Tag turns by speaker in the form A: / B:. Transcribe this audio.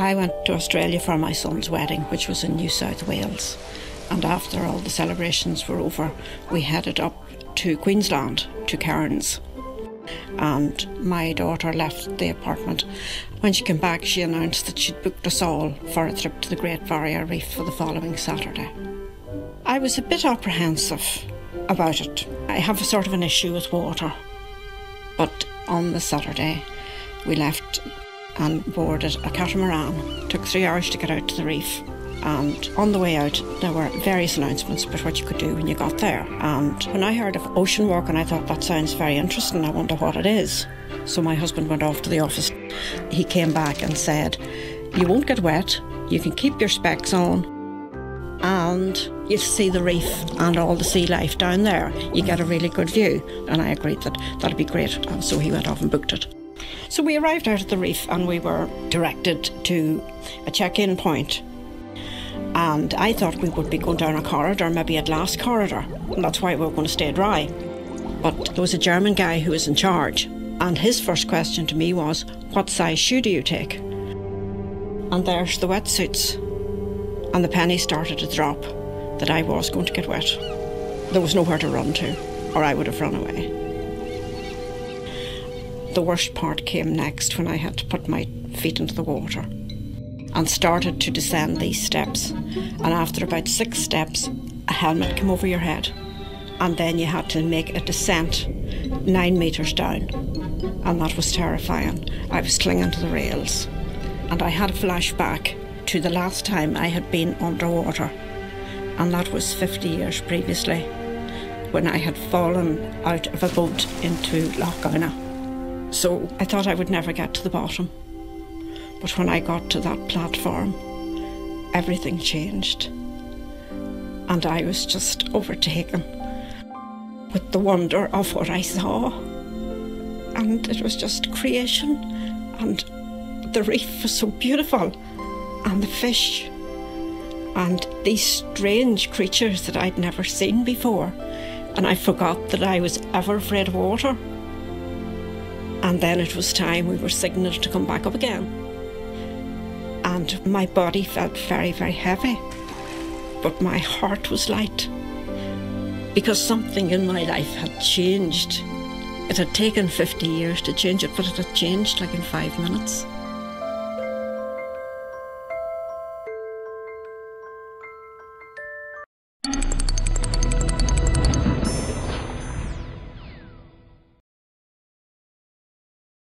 A: I went to Australia for my son's wedding, which was in New South Wales. And after all the celebrations were over, we headed up to Queensland, to Cairns. And my daughter left the apartment. When she came back, she announced that she'd booked us all for a trip to the Great Barrier Reef for the following Saturday. I was a bit apprehensive about it. I have a sort of an issue with water. But on the Saturday, we left and boarded a catamaran. It took 3 hours to get out to the reef. And on the way out, there were various announcements about what you could do when you got there. And when I heard of ocean walking, I thought, that sounds very interesting. I wonder what it is. So my husband went off to the office. He came back and said, you won't get wet, you can keep your specs on, and you see the reef and all the sea life down there. You get a really good view. And I agreed that that'd be great. And so he went off and booked it. So we arrived out at the reef and we were directed to a check-in point. And I thought we would be going down a corridor, maybe a glass corridor, and that's why we were going to stay dry. But there was a German guy who was in charge, and his first question to me was, what size shoe do you take? And there's the wetsuits. And the penny started to drop that I was going to get wet. There was nowhere to run to, or I would have run away. The worst part came next when I had to put my feet into the water and started to descend these steps. And after about 6 steps, a helmet came over your head. And then you had to make a descent 9 metres down. And that was terrifying. I was clinging to the rails. And I had a flashback to the last time I had been underwater. And that was 50 years previously, when I had fallen out of a boat into Loch Gouna. So I thought I would never get to the bottom. But when I got to that platform, everything changed. And I was just overtaken with the wonder of what I saw. And it was just creation. And the reef was so beautiful. And the fish. And these strange creatures that I'd never seen before. And I forgot that I was ever afraid of water. And then it was time we were signalled to come back up again. And my body felt very, very heavy. But my heart was light. Because something in my life had changed. It had taken 50 years to change it, but it had changed like in 5 minutes.